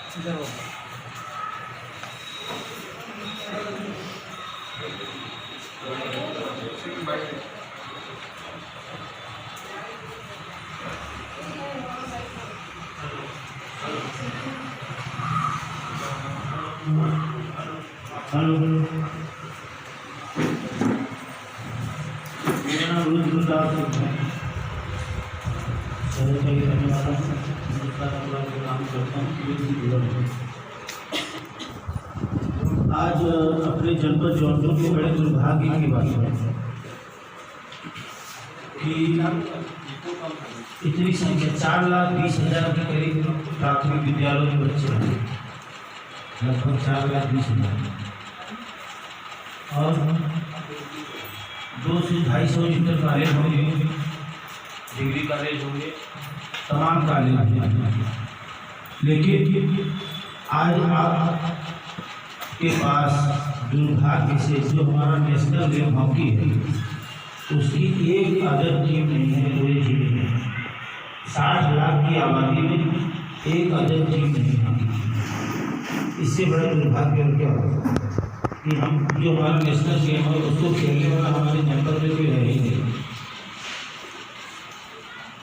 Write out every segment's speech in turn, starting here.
मेरा नाम रुद्रदास है। काम करता हूँ। आज अपने जनपद जौनपुर के बड़े दुर्भाग्य की बात है कि इतनी संख्या 4,20,000 के करीब प्राथमिक विद्यालयों में बच्चे हैं, लगभग 4,20,000 और 200 से 250 इंटर कॉलेज होंगे, डिग्री कॉलेज होंगे, तमाम कॉलेज होंगे। लेकिन आज आप के पास दुर्भाग्य से जो हमारा नेशनल गेम हॉकी है उसकी एक अदर टीम नहीं है पूरे जिले में। 60 लाख की आबादी में एक अदर टीम नहीं है। इससे बड़ा दुर्भाग्य और क्या होगा कि हम जो हमारा नेशनल गेम है उसको खेलने वाला हमारे जनपद में कोई है ही नहीं।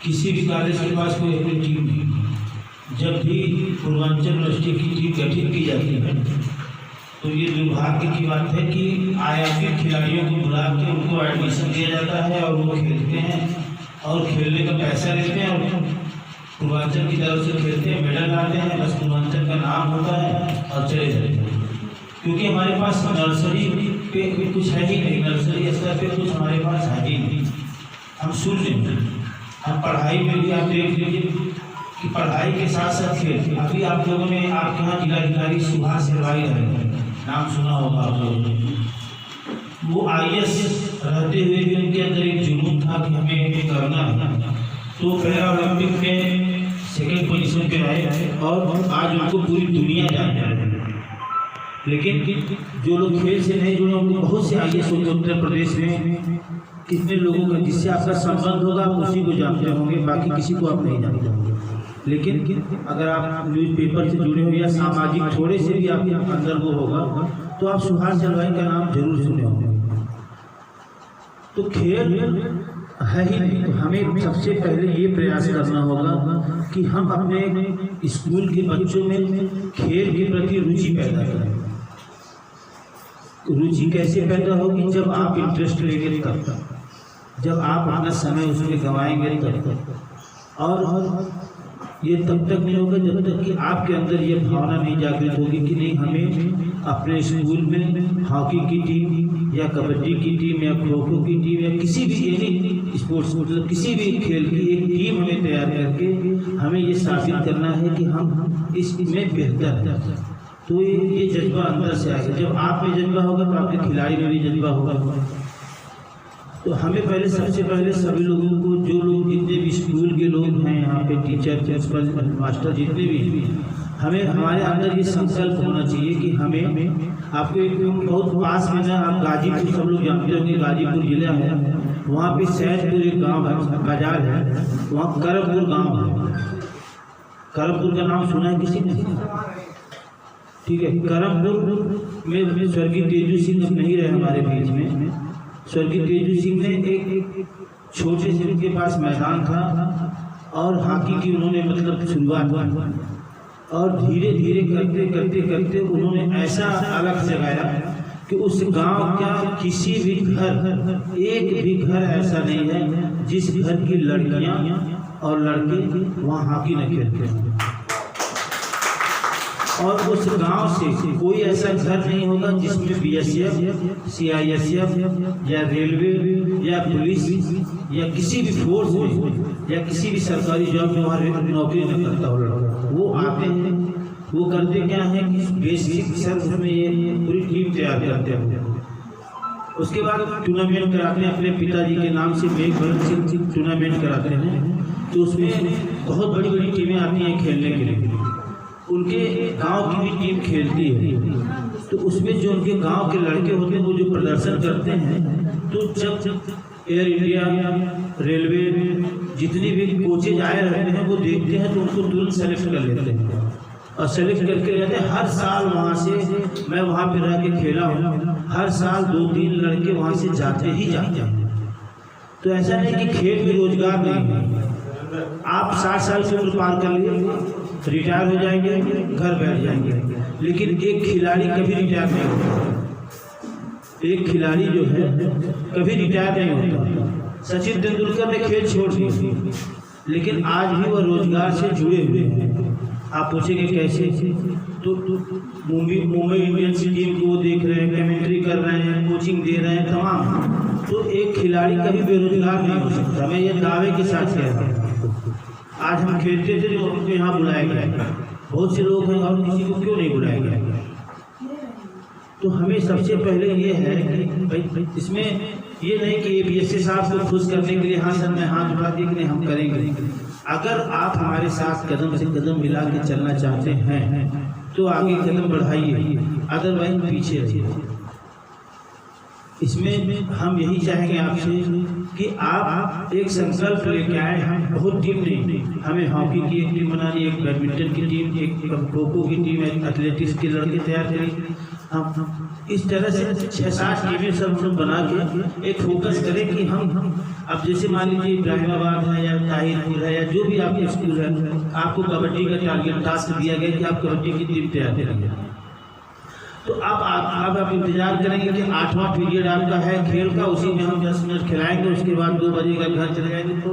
किसी भी कॉलेज के पास कोई अपनी टीम नहीं। जब भी पूर्वांचल यूनिवर्सिटी की टीम गठित की जाती है तो ये दुर्भाग्य की बात है कि आईआईटी खिलाड़ियों को बुला के उनको एडमिशन दिया जाता है और वो खेलते हैं और खेलने का पैसा लेते हैं और पूर्वांचल की तरफ से खेलते हैं, मेडल लाते हैं, बस पूर्वांचल का नाम होता है और चले जाते हैं। क्योंकि हमारे पास नर्सरी पे कुछ है ही नहीं, नर्सरी स्तर पे कुछ हमारे पास है ही नहीं। हम शून्य हैं। हम पढ़ाई में भी आप देख लीजिए कि पढ़ाई के साथ साथ खेल। अभी आप लोगों ने आपके यहाँ जिलाधिकारी सुभाष सिरवाई रहे, नाम सुना होगा आप लोगों ने। वो IAS रहते हुए भी उनके अंदर एक जुनून था कि हमें ये करना है। तो पैरा ओलंपिक में सेकेंड पोजीशन पे आए और आज उनको पूरी दुनिया जानती है। लेकिन जो लोग खेल से नहीं जुड़े उनको बहुत से IAS होंगे उत्तर प्रदेश में, कितने लोगों का जिससे आपका संबंध होगा आप उसी को जानते होंगे, बाकी किसी को आप नहीं जानते होंगे। लेकिन अगर आप न्यूज़पेपर से जुड़े हो या सामाजिक थोड़े से भी आपके अंदर वो होगा तो आप सुभाष जलवाई का नाम जरूर सुने होंगे। तो खेल है ही नहीं, तो हमें सबसे पहले ये प्रयास करना होगा कि हम अपने स्कूल के बच्चों में खेल के प्रति रुचि पैदा करें। रुचि कैसे पैदा होगी? जब आप इंटरेस्ट लेंगे तब, जब आप अपना समय उसमें गंवाएंगे तब। और ये तब तक नहीं होगा जब तक कि आपके अंदर ये भावना नहीं जागृत होगी कि नहीं हमें अपने स्कूल में हॉकी की टीम या कबड्डी की टीम या खो खो की टीम या किसी भी एनी स्पोर्ट्स मतलब किसी भी खेल की एक टीम हमें तैयार करके हमें ये साबित करना है कि हम इसमें बेहतर हैं। तो ये जज्बा अंदर से आएगा। जब आप में जज्बा होगा तो आपके खिलाड़ी में भी जज्बा होगा। तो हमें पहले सबसे पहले सभी लोगों को, जो लोग जितने भी स्कूल के लोग हैं यहाँ पे, टीचर, प्रिंसिपल, मास्टर जितने भी, हमें हमारे अंदर ये संकल्प होना चाहिए कि हमें आपको एक बहुत पास में ना, आप गाजीपुर सब लोग जानते होंगे, गाजीपुर जिला है, वहाँ पे सैदपुर एक गाँव है, बाजार है, वहाँ करमपुर गाँव है। करमपुर का नाम सुना है किसी ने? ठीक है। करमपुर में स्वर्गीय तेजू सिंह नहीं रहे हमारे बीच में। स्वर्गीय तेजू सिंह ने एक छोटे से उनके पास मैदान था और हॉकी की उन्होंने मतलब शुरुआत की और धीरे धीरे करते करते करते उन्होंने ऐसा अलग जगाया कि उस गांव का किसी भी घर, एक भी घर ऐसा नहीं है जिस घर की लड़कियां और लड़के वहाँ हॉकी न खेलते हैं। और उस गांव से कोई ऐसा घर नहीं होगा जिसमें BSF, CISF या रेलवे या पुलिस या किसी भी फोर्स में या किसी भी सरकारी जॉब में वहाँ नौकरी न करता हो लड़का। वो आते हैं, वो करते क्या है कि बेसिक सर्व में ये पूरी टीम तैयार करते हैं। उसके बाद टूर्नामेंट कराते हैं, अपने पिताजी के नाम से मेघ टूर्नामेंट कराते हैं। तो उसमें बहुत बड़ी बड़ी टीमें आती हैं खेलने के लिए। उनके गांव की भी टीम खेलती है। तो उसमें जो उनके गांव के लड़के होते हैं वो जो प्रदर्शन करते हैं, तो जब एयर इंडिया, रेलवे जितनी भी कोचेज आए रहते हैं वो देखते हैं तो उनको तुरंत सेलेक्ट कर लेते हैं और सेलेक्ट करके ले जाते हैं। हर साल वहाँ से मैं वहाँ पे रह के खेला हूँ, हर साल 2-3 लड़के वहाँ से जाते ही जाते हैं। तो ऐसा नहीं कि खेल में रोजगार नहीं है। आप 60 साल की उम्र पार कर लिए, रिटायर हो जाएंगे, घर बैठ जाएंगे, लेकिन एक खिलाड़ी कभी रिटायर नहीं होता। एक खिलाड़ी जो है कभी रिटायर नहीं होता। सचिन तेंदुलकर ने खेल छोड़ दिया, लेकिन आज भी वह रोजगार से जुड़े हुए हैं। आप पूछेंगे कैसे, तो मुंबई इंडियंस टीम को वो देख रहे हैं, कमेंट्री कर रहे हैं, कोचिंग दे रहे हैं तमाम। तो एक खिलाड़ी कभी बेरोजगार नहीं हो सकता। मैं ये दावे के साथ कह रहा हूँ। आज हम खेलते थे तो हमको यहाँ बुलाया गया, बहुत से लोग हैं और किसी को क्यों नहीं बुलाया गया। तो हमें सबसे पहले ये है कि भाई इसमें ये नहीं कि APSC साहब को खुश करने के लिए हाँ सर मैं हाथ उठा दिए कि नहीं हम करेंगे। अगर आप हमारे साथ कदम से कदम मिला के चलना चाहते हैं तो आगे कदम बढ़ाइए, अदरवाइज पीछे रहिए। इसमें हम यही चाहेंगे आपसे कि आप एक संकल्प लेके आए। हम बहुत टीम नहीं, हमें हॉकी की एक टीम बनानी, एक बैडमिंटन की टीम, एक खो-खो की टीम, एक एथलेटिक्स के लड़के तैयार करें। हम इस तरह से 6-7 टीमें सब बना के एक फोकस करें कि हम अब जैसे मान लीजिए इब्राहिमाबाद है या ताहिरपुर है या जो भी आपके स्कूल है, आपको कबड्डी का टारगेट टास्क दिया गया कि आप कबड्डी की टीम तैयार करेंगे। तो आप इंतजार करेंगे कि 8वां पीरियड आपका है खेल का, उसी में हम 10 मिनट खिलाएंगे, उसके बाद 2 बजे का घर चले जाएंगे। तो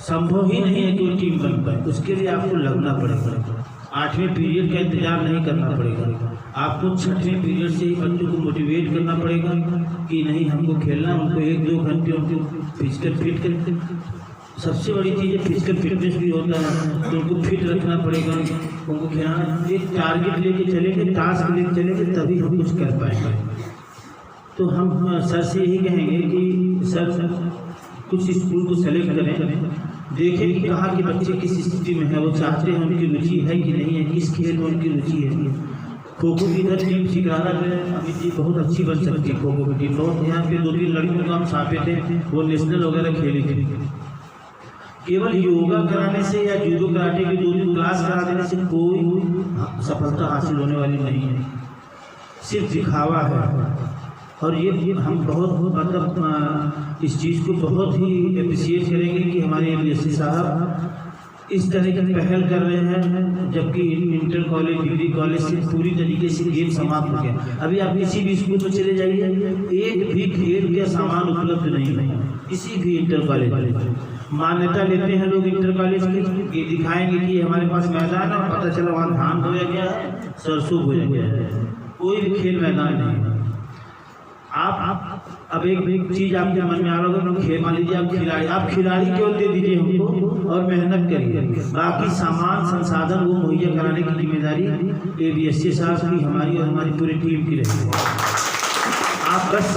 संभव ही नहीं है कि कोई टीम बन पाए। उसके लिए आपको लगना पड़ेगा। 8वें पीरियड का इंतजार नहीं करना पड़ेगा, आपको 6वें पीरियड से ही बच्चों को मोटिवेट करना पड़ेगा कि नहीं हमको खेलना। उनको 1-2 घंटे उनको फिजिकल फिट करते, सबसे बड़ी चीज़ है फिजिकल फिटनेस भी होता है, तो उनको फिट रखना पड़ेगा, उनको खिलाना। एक टारगेट लेके चलेंगे, टास्क लेके चलेंगे, तभी हम कुछ कर पाएंगे। तो हम सर से यही कहेंगे कि सर कुछ स्कूल को सेलेक्ट करें, देखें कि कहाँ के बच्चे किस स्थिति में है, वो चाहते हैं, उनकी रुचि है कि नहीं है, किस खेल में उनकी रुचि है। खो-खो की इधर टीम सिकराना में अमित जी बहुत अच्छी बन सकती है। खो-खो की टीम बहुत, यहाँ पे 2-3 लड़कियों को हम छापे थे, वो नेशनल वगैरह खेली थी। केवल योगा कराने से या जूडो कराटे की 2-3 क्लास करा देने से कोई सफलता हासिल होने वाली नहीं है, सिर्फ दिखावा है। और ये हम बहुत मतलब इस चीज़ को बहुत ही अप्रिशिएट करेंगे कि हमारे APSC साहब इस तरह की पहल कर रहे हैं, जबकि इंटर कॉलेज, डिग्री कॉलेज से पूरी तरीके से गेम समाप्त हो गया। अभी आप किसी भी स्कूल में चले जाइए, एक भी खेल का सामान उपलब्ध नहीं है किसी भी इंटर कॉलेज। मान्यता लेते हैं लोग इंटर कॉलेज की, ये दिखाएंगे कि हमारे पास मैदान है, पता चला वहाँ धान बोया गया है, सरसों बोया गया है, कोई भी खेल मैदान नहीं है। आप अब एक चीज़ आपके मन में आ रहा होगा, खेल मान लीजिए आप खिलाड़ी केवल दे दीजिए हमको और मेहनत करिए, बाकी सामान संसाधन वो मुहैया कराने की जिम्मेदारी APSC साहब की, हमारी और हमारी पूरी टीम की रहेगी। आप बस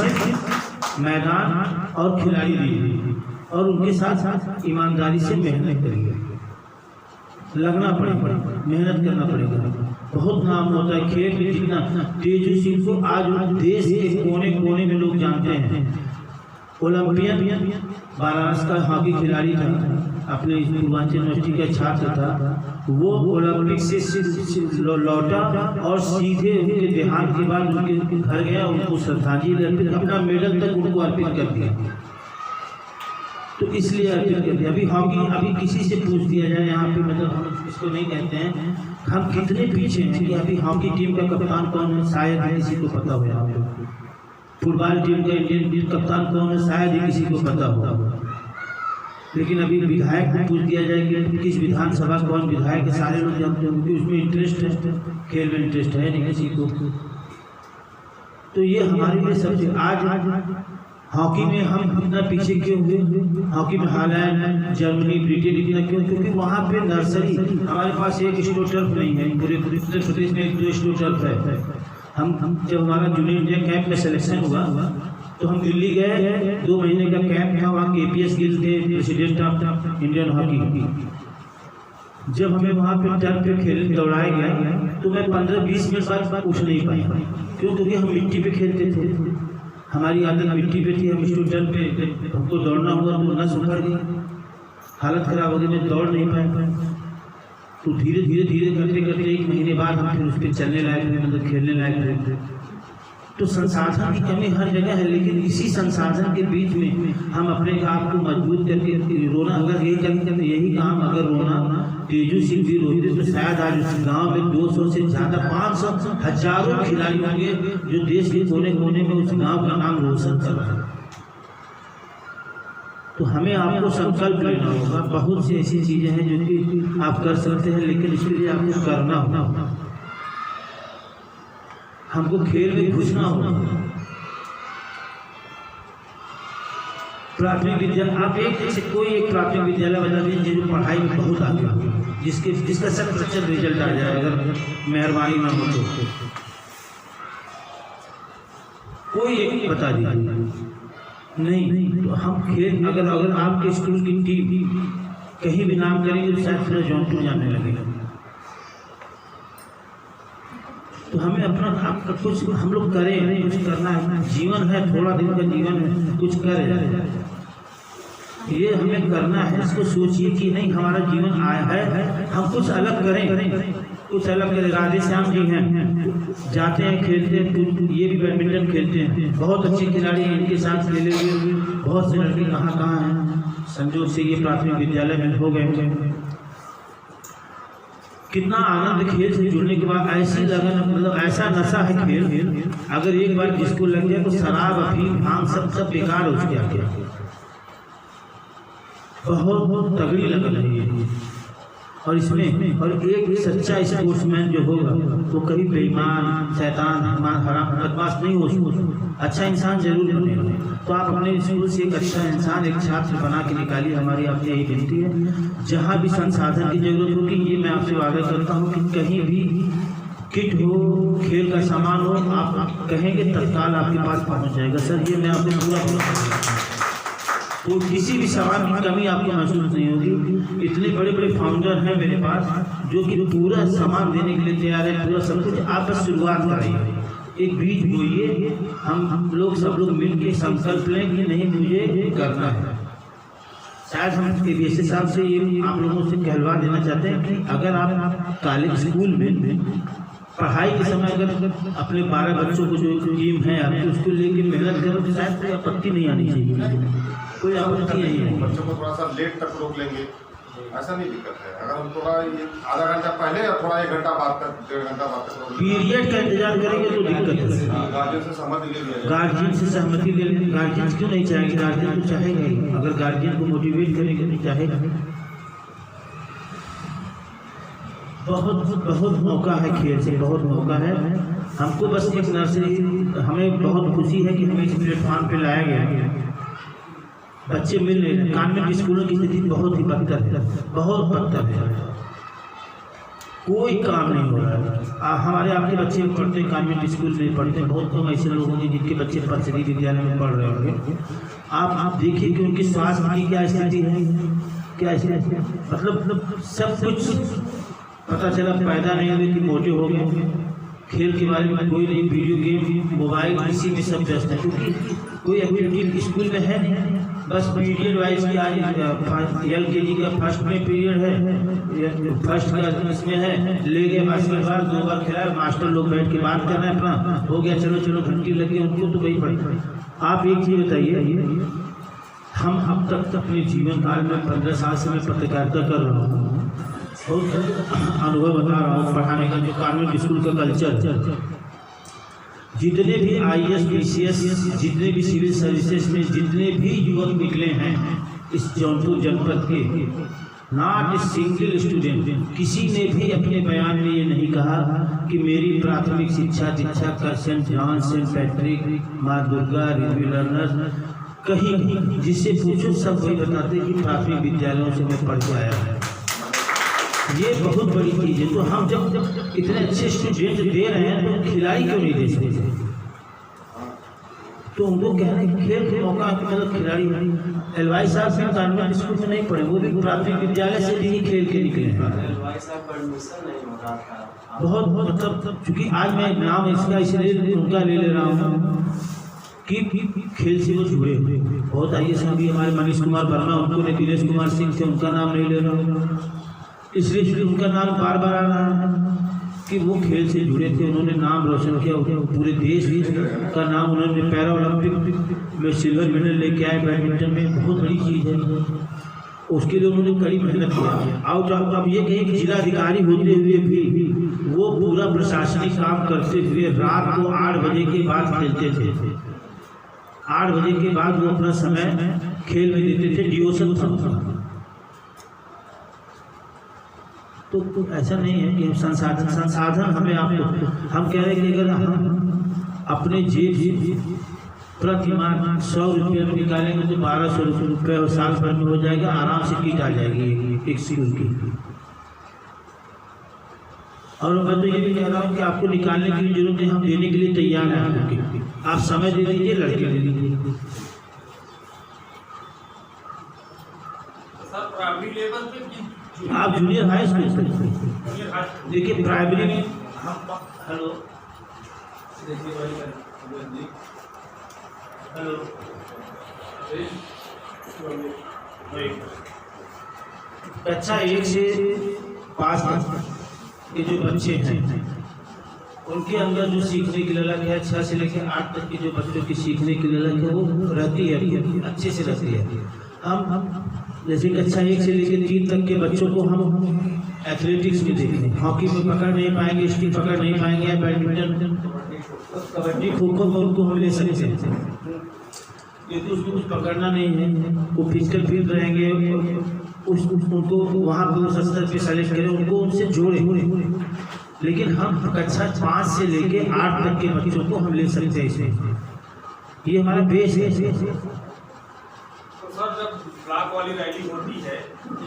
मैदान और खिलाड़ी दीजिए और उनके साथ साथ ईमानदारी से मेहनत करिए, लगना पड़ेगा, मेहनत करना पड़ेगा। बहुत नाम होता है खेल में, जितना तेजू सिंह को आज देश के कोने कोने में लोग जानते हैं। ओलंपियन वाराणसी का हॉकी खिलाड़ी था, अपने पूर्वांचल यूनिवर्सिटी का छात्र था। वो ओलंपिक से लौटा और सीधे उनके देहांत के बाद उनके घर गया, उनको श्रद्धांजलि अर्पित, अपना मेडल तक उनको अर्पित कर दिया। तो इसलिए अर्पित कर दिया। अभी हॉकी अभी किसी से पूछ दिया जाए यहाँ पे, मतलब हम इसको नहीं कहते हैं, हम कितने पीछे हैं कि अभी हॉकी टीम का कप्तान कौन है शायद ही किसी को पता हो। फुटबॉल टीम का इंडियन टीम कप्तान कौन है शायद ही किसी को पता हो। लेकिन अभी विधायक को पूछ दिया जाए कि किस विधानसभा कौन विधायक है, सारे लोग जानते हैं, क्योंकि उसमें इंटरेस्ट है, खेल में इंटरेस्ट है नहीं किसी को। तो ये हमारे लिए सबसे आज हॉकी में हम इतना पीछे क्यों हुए? हॉकी में हालैंड, जर्मनी, ब्रिटेन इतना क्यों? क्योंकि वहाँ पे नर्सरी, हमारे पास एक स्लो टर्फ नहीं है, पूरे उत्तर प्रदेश में 1-2 स्लो टर्फ है। हम जब हमारा जूनियर इंडिया कैंप में सिलेक्शन हुआ तो हम दिल्ली गए, 2 महीने का कैंप था, वहाँ KPS गिल थे, प्रेसिडेंट ऑफ इंडियन हॉकी। जब हमें वहाँ पे टर्फ पे खेलने दौड़ाया गया तो मैं 15-20 मिनट बाद उठ नहीं पाया। क्यों? क्योंकि हम मिट्टी पे खेलते थे, हमारी आदत मिट्टी पे थी। हम स्टूडेंट पे हमको दौड़ना हुआ तो नस उखड़ गई, हालत खराब हो गई, मैं दौड़ नहीं पाया। तो धीरे धीरे करते करते 1 महीने बाद हम फिर उस पर चलने लायक हुए, मतलब खेलने लायक हुए। तो संसाधन की कमी हर जगह है, लेकिन इसी संसाधन के बीच में हम अपने आप को मजबूत करके रोना, अगर यही काम अगर रोना तेजू सिंह भी रोते तो शायद आज उस गांव में 200 से ज़्यादा 500 हजारों खिलाड़ी होंगे जो देश के कोने कोने में उस गांव का नाम रोशन कर रहे हैं। तो हमें आपको संकल्प लेना होगा। बहुत सी ऐसी चीज़ें हैं जो कि आप कर सकते हैं, लेकिन इसके लिए आपको करना होगा, हमको खेल में घुसना होगा। प्राथमिक विद्यालय, आप कोई एक प्राथमिक विद्यालय बता दीजिए जो पढ़ाई में बहुत आगे हो, जिसका 100% रिजल्ट आ जाए, अगर मेहरबानी ना हो तो कोई एक बता दीजिए। नहीं तो हम खेल, अगर आपके स्कूल की टीम कहीं भी नाम करेंगे तो शायद पूरा जौनपुर जाने लगेगा। तो हमें अपना कुछ हम लोग करें, कुछ करना है। जीवन है, थोड़ा दिन का जीवन है, कुछ करें, ये हमें करना है। इसको सोचिए कि नहीं हमारा जीवन आया है, हम कुछ अलग करें, कुछ अलग करें। राधे श्याम जी हैं, जाते हैं खेलते हैं, ये भी बैडमिंटन खेलते हैं, बहुत अच्छे खिलाड़ी हैं, इनके साथ खेले हुए बहुत से लड़के कहाँ हैं, संजोग से ये प्राथमिक विद्यालय में हो गए। कितना आनंद खेल से जुड़ने के बाद, ऐसी लगन, मतलब ऐसा नशा है खेल, अगर एक बार जिसको लग जाए तो शराब अफीम भांग सब बेकार हो उसके आगे। बहुत तगड़ी लगन है ये। और इसमें और एक सच्चा स्पोर्ट्समैन जो होगा वो कभी बेईमान, शैतान, हराम, बदमाश नहीं हो, अच्छा इंसान जरूर बनेगा। तो आप अपने स्कूल से एक अच्छा इंसान, एक छात्र बना के निकालिए। हमारी आपसे यही विनती है। जहाँ भी संसाधन की जरूरत होगी, ये मैं आपसे वादा करता हूँ कि कहीं भी किट हो, खेल का सामान हो, आप कहेंगे तत्काल आपके पास पहुँच जाएगा। सर ये मैं आपको पूरा तो किसी भी सामान की कमी आपको महसूस नहीं होगी। इतने बड़े बड़े फाउंडर हैं मेरे पास जो कि पूरा सामान देने के लिए तैयार है, पूरा सब कुछ। आप बस शुरुआत कराइए, एक बीज बोइए, हम लोग सब लोग मिलकर संकल्प लें कि नहीं मुझे करना है। शायद हम KBS साहब से ये आप लोगों से कहलवा देना चाहते हैं कि अगर आप कॉलेज स्कूल में पढ़ाई के समय अगर अपने 12 बच्चों को जो टीम है आपकी उसको लेके मेहनत करो तो शायद कोई आपत्ति नहीं आनी चाहिए, कोई आपत्ति नहीं है। बच्चों को थोड़ा सा लेट तक रोक लेंगे, ऐसा नहीं दिक्कत है। अगर हम थोड़ा आधा घंटा पहले या थोड़ा 1 घंटा बाद तक, 1.5 घंटा बाद तक पीरियड का इंतजार करेंगे तो दिक्कत है। गार्जियन से सहमति ले लिया, गार्जियन से सहमति ले लें। गार्जियन क्यों नहीं चाहेंगे? गार्जियन तो चाहेगा ही। अगर गार्जियन को मोटिवेट करेंगे नहीं चाहेगा। बहुत मौका है खेल से, बहुत मौका है। हमको बस एक नर्सरी, हमें बहुत खुशी है कि हमें इस प्लेटफॉर्म पे लाया गया है। बच्चे मिल रहे हैं। कॉन्वेंट स्कूलों की स्थिति बहुत ही बदतर है, बहुत बदतर है, कोई काम नहीं हो रहा है। हमारे आपके बच्चे पढ़ते हैं कॉन्वेंट स्कूल में पढ़ते हैं, बहुत कम ऐसे लोग होंगे जिनके बच्चे परिषदीय विद्यालय में पढ़ रहे होंगे। आप देखिए कि उनकी स्वास्थ्य की क्या स्थिति है, क्या स्थिति, मतलब सब कुछ पता चला। पैदा नहीं हुए कि मोटे हो गए। खेल के बारे में कोई नहीं, वीडियो गेम, मोबाइल, इसी में सब व्यस्त है, क्योंकि कोई एक्टिविटी स्कूल में है नहीं। बस पीरियड वाइज की आज LKG का फर्स्ट में पीरियड है, फर्स्ट का इसमें है, ले गए बास्केटबॉल 2 बार खेला, मास्टर लोग बैठ के बात कर रहे हैं, अपना हो गया, चलो घंटी लगी उनको तो वही पढ़े। आप एक चीज़ बताइए, हम अब तक अपने जीवन काल में 15 साल से मैं पत्रकारिता कर रहा हूँ, बहुत अनुभव बता रहा हूँ पढ़ाने का। जो कॉन्वेंट स्कूल का कल्चर, जितने भी IAS PCS, जितने भी सिविल सर्विसेज में जितने भी युवक निकले हैं इस जौनपुर जनपद के, नॉट ए सिंगल स्टूडेंट, किसी ने भी अपने बयान में ये नहीं कहा कि मेरी प्राथमिक शिक्षा दीक्षा कर सेंट जॉन, सेंट पैट्रिक, माँ दुर्गा, रिव्यू लर्नर, कहीं जिससे पूछो सब वही बताते कि प्राथमिक विद्यालयों से मैं पढ़ के आया है। ये बहुत बड़ी चीज़ है। तो हम जब इतने अच्छे स्टूडेंट दे रहे हैं तो खिलाड़ी क्यों नहीं दे सकते? तो उनको कहने खेल के मौका, मतलब खिलाड़ी LY साहब से कॉन्वेंट स्कूल में नहीं पढ़े, वो भी प्राथमिक विद्यालय से भी खेल के निकले हैं। बहुत मतलब चूँकि आज मैं नाम इसका इसलिए उनका ले ले रहा हूँ कि खेल से वो जुड़े हुए बहुत। IAS भी हमारे मनीष कुमार वर्मा, उनको दिनेश कुमार सिंह थे, उनका नाम नहीं ले रहा हूँ। इसलिए उनका नाम बार बार आ रहा है कि वो खेल से जुड़े थे, उन्होंने नाम रोशन किया, पूरे देश का नाम उन्होंने पैरा ओलंपिक में सिल्वर मेडल लेके आए बैडमिंटन में, बहुत बड़ी चीज़ है। उसके लिए उन्होंने कड़ी मेहनत किया। और जब अब ये कहीं जिलाधिकारी होते हुए भी वो पूरा प्रशासनिक काम करते हुए रात को 8 बजे के बाद खेलते थे। 8 बजे के बाद वो अपना समय खेल में देते थे, डिवोशन था। तो ऐसा नहीं है कि संसाधन हमें आपको, हम कह रहे हैं कि अगर हम अपने जेब से प्रति माह 100 रुपये निकालेंगे तो 1200 रुपये और साल भर में हो जाएगा, आराम से किट आ जाएगी एक स्कूल की। और मैं तो ये भी कह रहा हूँ कि आपको निकालने की जरूरत है, हम देने के लिए तैयार हैं आपको। आप समय दे दीजिए, लड़के दे दीजिए। आप जूनियर हाई स्कूल देखिए, प्राइमरी में हेलो कक्षा 1 से 5 के जो बच्चे हैं उनके अंदर जो सीखने की ललक है, 6 से लेकर 8 तक के जो बच्चों की सीखने की ललक है वो रहती है, अच्छे से रहती है। हम जैसे कक्षा 1 से लेकर 3 तक के बच्चों को हम एथलेटिक्स में देखें, हॉकी में पकड़ नहीं पाएंगे, स्टिक पकड़ नहीं पाएंगे, बैडमिंटन, कबड्डी, खो खो में उनको हम ले सकते हैं, क्योंकि उसको कुछ पकड़ना नहीं है, वो फिजिकल फिट रहेंगे। उनको वहाँ पर उस स्तर पे सेलेक्ट करें, उनको उनसे जोड़ें। लेकिन हम कक्षा 5 से लेके 8 तक के बच्चों को हम ले सकते हैं इसमें, ये हमारा बेस है। तो सर जब ब्लॉक वाली रैली होती है,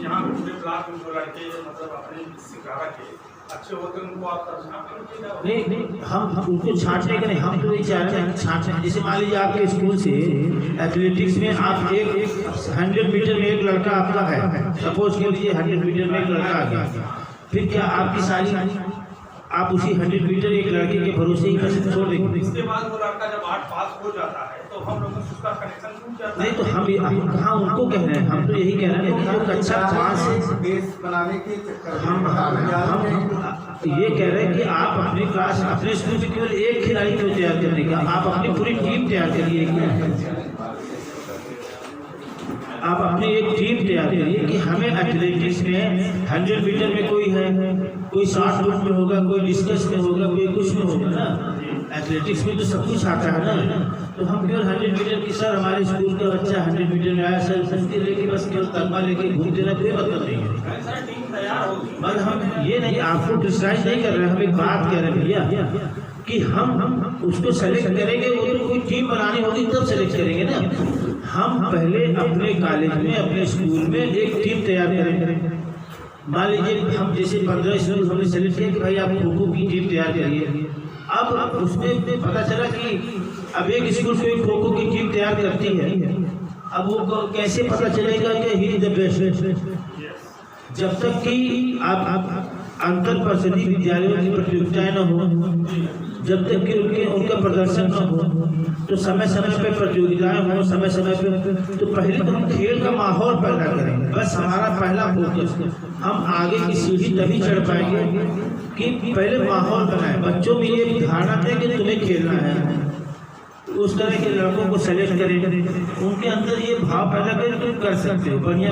यहाँ पूरे ब्लॉक में जो लड़के मतलब अपने सिखावा के अच्छे होते हैं उनको आप नहीं, हम उनको छांटने का नहीं, हम तो ये चाह रहे हैं छांटने। जैसे मान लीजिए आपके स्कूल से एथलेटिक्स में आप एक 100 मीटर में एक लड़का आपका है, सपोज कर लीजिए 100 मीटर में एक लड़का आ गया, फिर क्या आपकी सारी आप उसी 100 मीटर एक लड़के के भरोसे ही कैसे छोड़ देंगे? इसके बाद वो लड़का जब 8 पास हो जाता है तो हम लोगों से उसका कनेक्शन टूट जाता है। नहीं तो हम कहाँ उनको कह रहे हैं, हम तो यही कह रहे हैं कि जो कक्षा 5 से बेस बनाने के चक्कर में हम ये कह रहे हैं कि आप अपनी क्लास, अपने स्कूल में केवल एक खिलाड़ी को तैयार करने का, आप अपनी पूरी टीम तैयार करिए। आप अपनी एक टीम तैयार करिए कि हमें एथलेटिक्स में 100 मीटर में कोई है, कोई 60 फुट में होगा, कोई डिस्कस में होगा, कोई कुछ में होगा ना। एथलेटिक्स में तो सब कुछ आता है ना। तो हम केवल 100 मीटर की, सर हमारे स्कूल का बच्चा 100 मीटर में आया, सर सस्ती लेके बस केवल तकमा लेके घूमते रहे, कोई मतलब नहीं है। टीम तैयार होगी, बस हम ये नहीं, आपको डिस्क्राइब नहीं कर रहे, हम एक बात कह रहे हैं भैया कि हम उसको सेलेक्ट करेंगे, वो तो कोई टीम बनानी होगी तब सेलेक्ट करेंगे ना। हम पहले अपने कॉलेज में, अपने स्कूल में एक टीम तैयार करेंगे। मान लीजिए हम जैसे 15 स्कूल हमने सेलेक्ट किया कि भाई आप खो खो की टीम तैयार करिए। अब उसमें पता चला कि अब एक स्कूल से खो खो की टीम तैयार करती है, अब वो कैसे पता चलेगा कि ही इज द बेस्ट? जब तक कि आप अंतर परिषदीय विद्यालयों की प्रतियोगिताएं न हो, जब तक कि उनका प्रदर्शन न हो, तो समय समय पे प्रतियोगिताएं हो, समय समय पे, तो पहले तो हम खेल का माहौल पैदा करेंगे। बस हमारा पहला फोकस, हम आगे की सीढ़ी तभी चढ़ पाएंगे कि पहले माहौल बनाए, बच्चों में ये धारणा है कि तुम्हें खेलना है, उस तरह के लड़कों को सेलेक्ट करें, उनके अंदर ये भाव पैदा करें, तुम कर सकते हो बढ़िया।